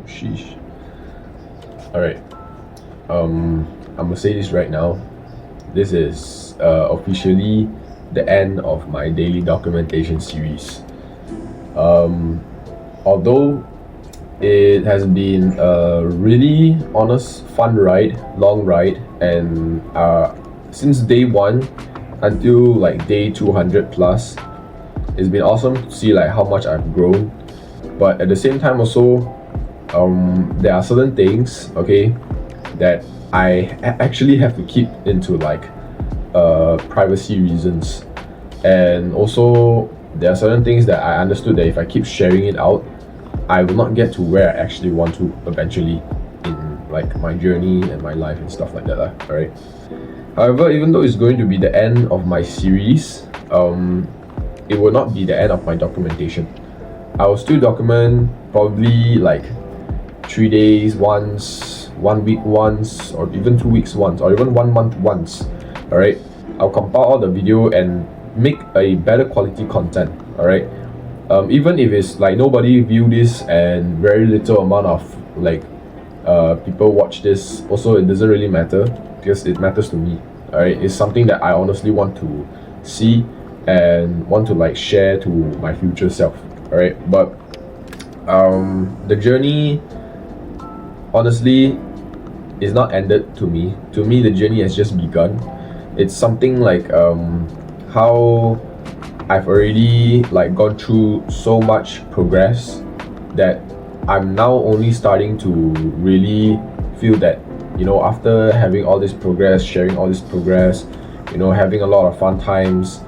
Sheesh. Alright. I'm gonna say this right now. This is officially the end of my daily documentation series. Although it has been a really honest, fun ride, long ride, and since day one until like day 200 plus, it's been awesome to see like how much I've grown. But at the same time also, there are certain things, okay, that I actually have to keep into like privacy reasons, and also there are certain things that I understood that if I keep sharing it out, I will not get to where I actually want to eventually in like my journey and my life and stuff like that, alright? However, even though it's going to be the end of my series, it will not be the end of my documentation. I will still document probably like 3 days once, 1 week once, or even 2 weeks once, or even 1 month once. Alright, I'll compile all the video and make a better quality content. Alright, even if it's like nobody view this and very little amount of like people watch this, also it doesn't really matter because it matters to me. Alright, it's something that I honestly want to see and want to like share to my future self. Alright, but the journey honestly is not ended to me. To me, the journey has just begun. It's something like how I've already like gone through so much progress that I'm now only starting to really feel that, you know, after having all this progress, sharing all this progress, you know, having a lot of fun times,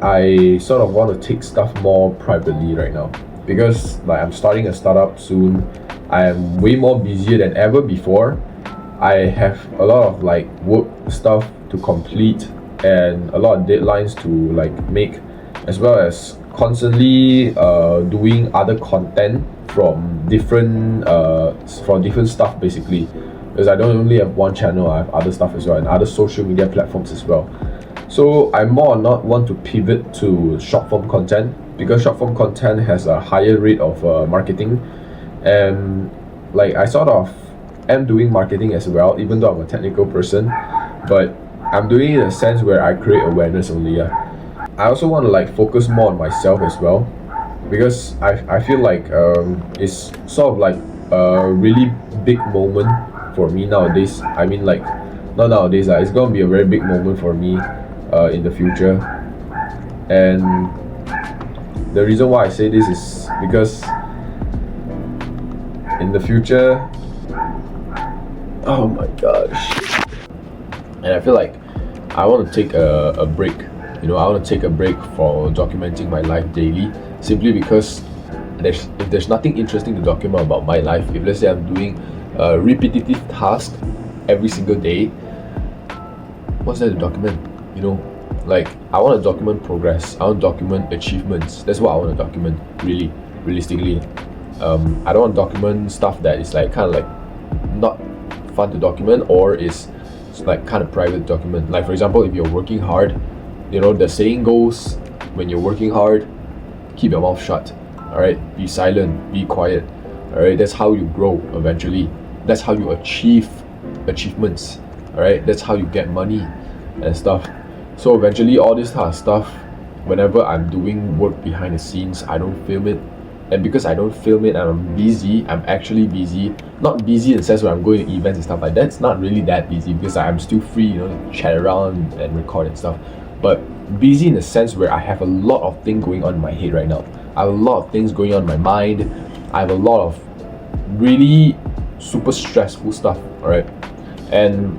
I sort of want to take stuff more privately right now, because like I'm starting a startup soon. I am way more busier than ever before. I have a lot of like work stuff to complete and a lot of deadlines to like make, as well as constantly doing other content from different stuff basically, because I don't only have one channel, I have other stuff as well and other social media platforms as well. So I more or not want to pivot to short form content, because short form content has a higher rate of marketing, and like I sort of am doing marketing as well, even though I'm a technical person, but I'm doing it in a sense where I create awareness only. I also want to like focus more on myself as well, because I feel like it's sort of like a really big moment for me nowadays. I mean like not nowadays, it's gonna be a very big moment for me in the future. And the reason why I say this is because in the future, oh my gosh, and I feel like I want to take a break. You know, I want to take a break for documenting my life daily, simply because if there's nothing interesting to document about my life, if let's say I'm doing a repetitive task every single day, what's there to document? You know, like I want to document progress, I want to document achievements. That's what I want to document, really, realistically. I don't want to document stuff that is like kind of like not fun to document, or is like kind of private document. Like for example, if you're working hard, you know, the saying goes, when you're working hard, keep your mouth shut. Alright, be silent, be quiet. Alright, that's how you grow eventually. That's how you achieve achievements. Alright, that's how you get money and stuff. So eventually all this kind of stuff, whenever I'm doing work behind the scenes, I don't film it. And because I don't film it and I'm busy, I'm actually busy. Not busy in the sense where I'm going to events and stuff like that. It's not really that busy, because I'm still free, you know, to chat around and record and stuff. But busy in the sense where I have a lot of things going on in my head right now. I have a lot of things going on in my mind. I have a lot of really super stressful stuff, alright? And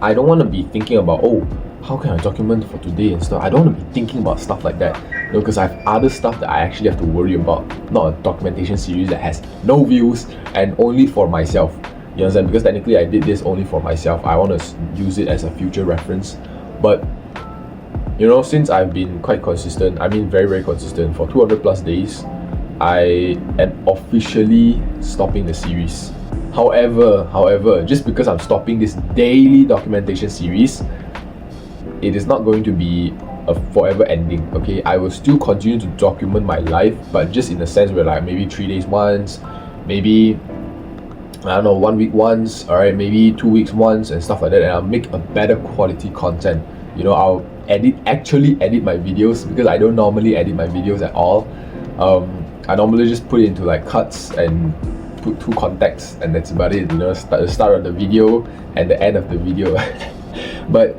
I don't want to be thinking about, oh, how can I document for today and stuff. I don't want to be thinking about stuff like that, you know, because I have other stuff that I actually have to worry about. Not a documentation series that has no views and only for myself. You understand? Because technically I did this only for myself. I want to use it as a future reference. But you know, since I've been quite consistent, I mean very consistent for 200 plus days, I am officially stopping the series. However, just because I'm stopping this daily documentation series, it is not going to be a forever ending. Okay, I will still continue to document my life, but just in the sense where like maybe 3 days once, maybe I don't know, 1 week once, all right, maybe 2 weeks once, and stuff like that. And I'll make a better quality content. I'll actually edit my videos, because I don't normally edit my videos at all. I normally just put it into like cuts and put 2 contexts, and that's about it. The start of the video and the end of the video. But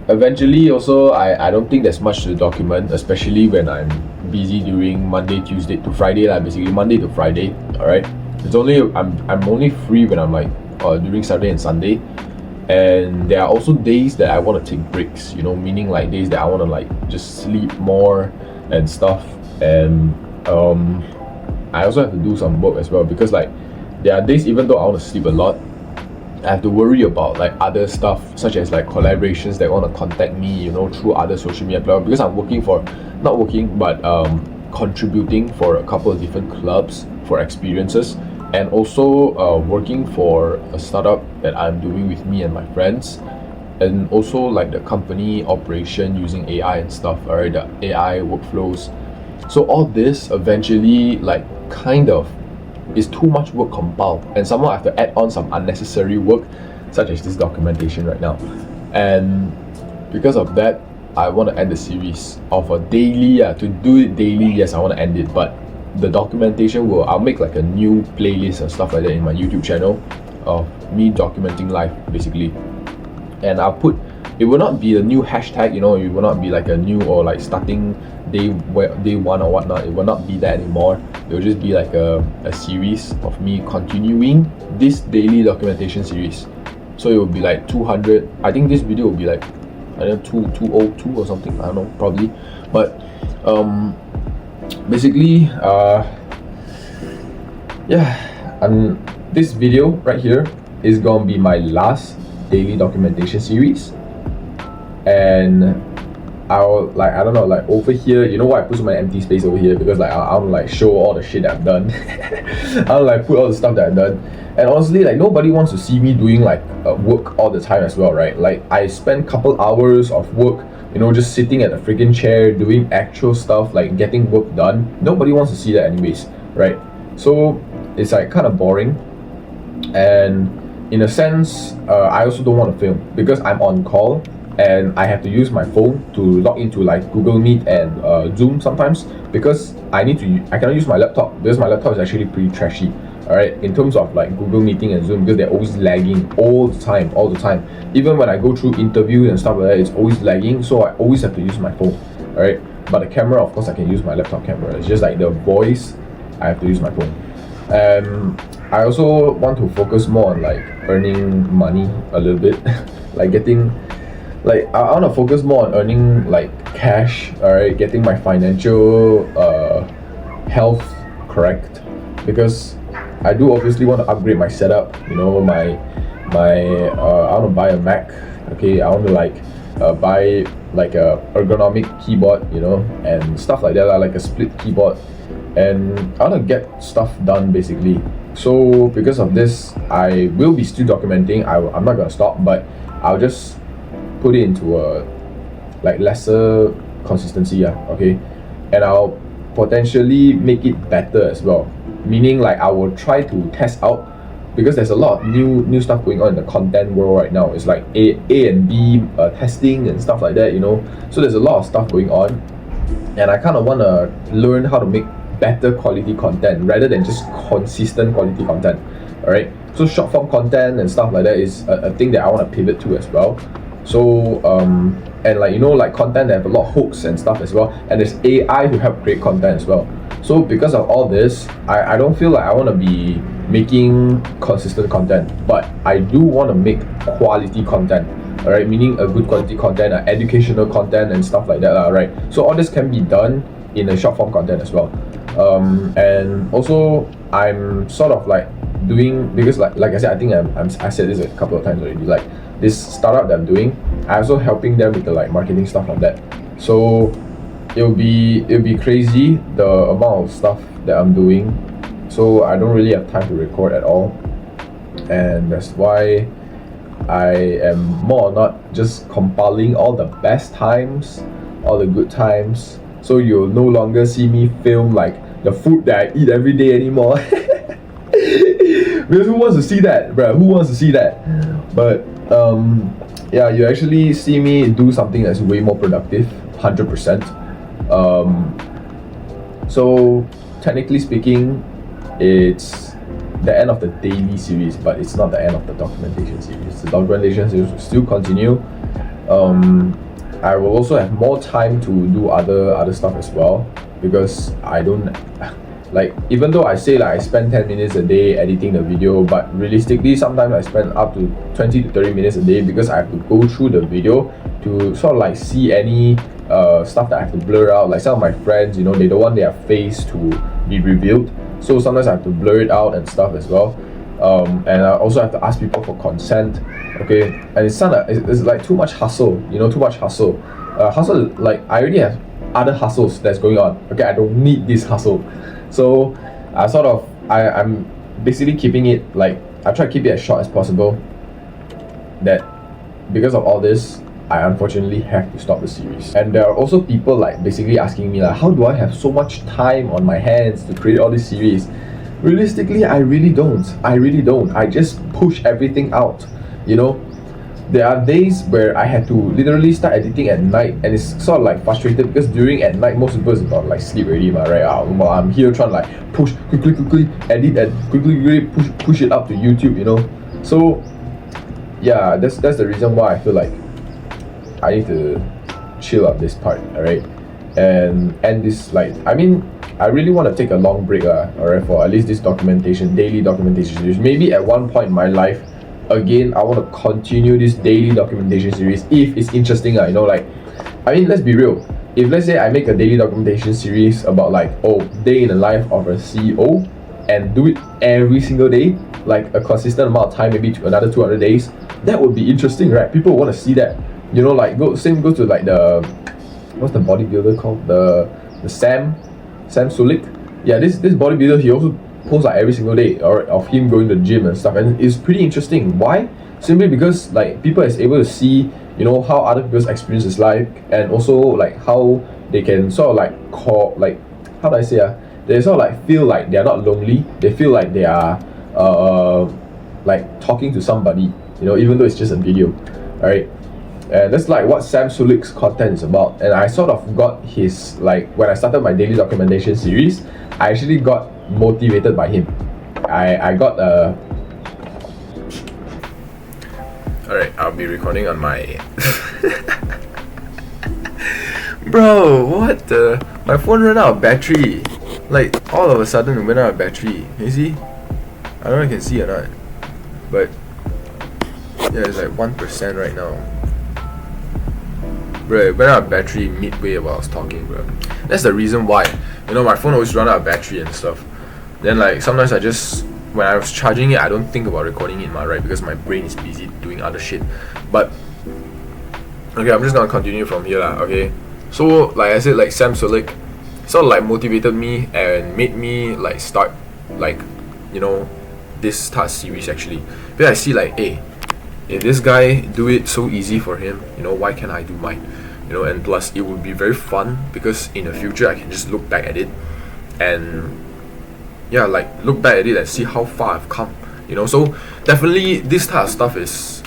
eventually, also, I don't think there's much to document, especially when I'm busy during Monday, Tuesday to Friday, like basically Monday to Friday. All right, I'm only free when I'm like during Saturday and Sunday. And there are also days that I want to take breaks, meaning like days that I want to like just sleep more and stuff. And I also have to do some work as well, because like there are days, even though I want to sleep a lot, I have to worry about like other stuff, such as like collaborations that want to contact me, through other social media platforms, because I'm contributing for a couple of different clubs for experiences, and also working for a startup that I'm doing with me and my friends, and also like the company operation using AI and stuff, alright, the AI workflows. So all this eventually like kind of is too much work compiled, and somehow I have to add on some unnecessary work, such as this documentation right now. And because of that, I want to end the series of a daily, to do it daily. Yes, I want to end it, but the documentation I'll make like a new playlist and stuff like that in my YouTube channel of me documenting life, basically. And it will not be a new hashtag, it will not be like a new, or like starting day 1 or whatnot. It will not be that anymore. It will just be like a series of me continuing this daily documentation series. So it will be like 200. I think this video will be like, I don't know, 202 or something, I don't know, probably. But basically, this video right here is gonna be my last daily documentation series. And I'll like, I don't know, like over here, why I put so much empty space over here? Because like I'll like show all the shit that I've done. I'll like put all the stuff that I've done. And honestly, like nobody wants to see me doing like work all the time as well, right? Like I spend couple hours of work, just sitting at a freaking chair doing actual stuff, like getting work done. Nobody wants to see that anyways, right? So it's like kind of boring. And in a sense, I also don't want to film, because I'm on call and I have to use my phone to log into like Google Meet and Zoom sometimes, because I cannot use my laptop, because my laptop is actually pretty trashy, alright, in terms of like Google Meeting and Zoom, because they're always lagging all the time. Even when I go through interviews and stuff like that, it's always lagging, so I always have to use my phone, alright. But the camera, of course, I can use my laptop camera. It's just like the voice, I have to use my phone. I also want to focus more on like earning money a little bit. I want to focus more on earning like cash, alright, getting my financial health correct, because I do obviously want to upgrade my setup, I want to buy a Mac, okay, I want to like buy like a ergonomic keyboard, and stuff like that, like a split keyboard, and I want to get stuff done basically. So because of this, I will be still documenting. I'm not gonna stop, but I'll just put it into a like lesser consistency, okay, and I'll potentially make it better as well, meaning like I will try to test out, because there's a lot of new stuff going on in the content world right now. It's like A and B testing and stuff like that, so there's a lot of stuff going on, and I kind of want to learn how to make better quality content rather than just consistent quality content, alright. So short form content and stuff like that is a thing that I want to pivot to as well. So and like content that have a lot of hooks and stuff as well, and there's AI to help create content as well. So because of all this, I don't feel like I want to be making consistent content, but I do want to make quality content, alright, meaning a good quality content, educational content and stuff like that, right? So all this can be done in a short form content as well. And also I'm sort of like doing, because like I said, I think I said this a couple of times already, like this startup that I'm doing, I'm also helping them with the like marketing stuff like that. So it'll be crazy the amount of stuff that I'm doing, so I don't really have time to record at all, and that's why I am more or not just compiling all the best times, all the good times. So you'll no longer see me film like the food that I eat every day anymore. Because who wants to see that, bruh? Who wants to see that? But yeah, you actually see me do something that's way more productive, 100%. So technically speaking, it's the end of the daily series, but it's not the end of the documentation series. The documentation series will still continue. I will also have more time to do other stuff as well, because I don't like, even though I say like I spend 10 minutes a day editing the video, but realistically sometimes I spend up to 20 to 30 minutes a day, because I have to go through the video to sort of like see any stuff that I have to blur out. Like some of my friends, you know, they don't want their face to be revealed, so sometimes I have to blur it out and stuff as well. And I also have to ask people for consent. Okay, and it's like too much hustle, you know, too much hustle. Hustle, like I already have other hustles that's going on. Okay, I don't need this hustle. So I'm basically keeping it, like, I try to keep it as short as possible. That because of all this, I unfortunately have to stop the series. And there are also people like basically asking me like, how do I have so much time on my hands to create all this series? Realistically, I really don't. I just push everything out, you know. There are days where I had to literally start editing at night, and it's sort of like frustrated because during at night most people is about like sleep already, right? While I'm here trying to like push quickly edit and quickly push it up to YouTube, you know. So yeah, that's the reason why I feel like I need to chill up this part, alright? And this, like, I mean, I really want to take a long break, alright, for at least this daily documentation series. Maybe at one point in my life, again, I want to continue this daily documentation series if it's interesting, you know. Like, I mean, let's be real. If let's say I make a daily documentation series about like, oh, day in the life of a CEO, and do it every single day, like a consistent amount of time, maybe to another 200 days, that would be interesting, right? People want to see that, you know. Like, same goes to like the, what's the bodybuilder called, the Sam Sulik. Yeah, this bodybuilder, he also posts like every single day, or of him going to the gym and stuff, and it's pretty interesting. Why? Simply because like people is able to see, you know, how other people's experience is like, and also like how they can sort of like how do I say, they sort of like feel like they're not lonely. They feel like they are like talking to somebody, you know, even though it's just a video, right? And that's like what Sam Sulik's content is about. And I sort of got his, like, when I started my daily documentation series, I actually got motivated by him. I got alright, I'll be recording on my bro, what the, my phone ran out of battery. Like, all of a sudden it went out of battery. Can you see? I don't know if you can see or not, but yeah, it's like 1% right now. Bro, it went out of battery midway while I was talking, bro. That's the reason why, you know, my phone always run out of battery and stuff. Then like sometimes I just, when I was charging it, I don't think about recording it, right? Because my brain is busy doing other shit. But okay, I'm just gonna continue from here, okay? So like I said, like Sam Sulik sort of like motivated me and made me like start, like, you know, this task series actually. Because I see like, hey, if this guy do it so easy for him, you know, why can't I do mine? You know, and plus it would be very fun because in the future I can just look back at it and yeah, like look back at it and see how far I've come, you know. So definitely this type of stuff is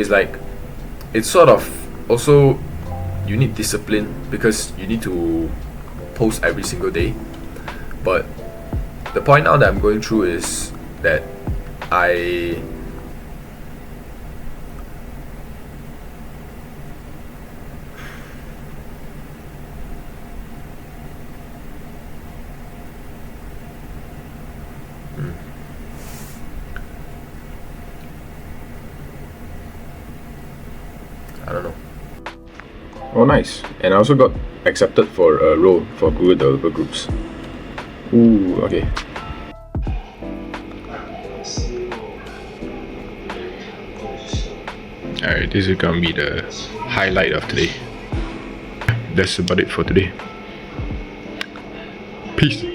like, it's sort of also, you need discipline because you need to post every single day. But the point now that I'm going through is that I don't know. Oh, nice. And I also got accepted for a role for Google Developer Groups. Ooh, okay. Alright, this is gonna be the highlight of today. That's about it for today. Peace.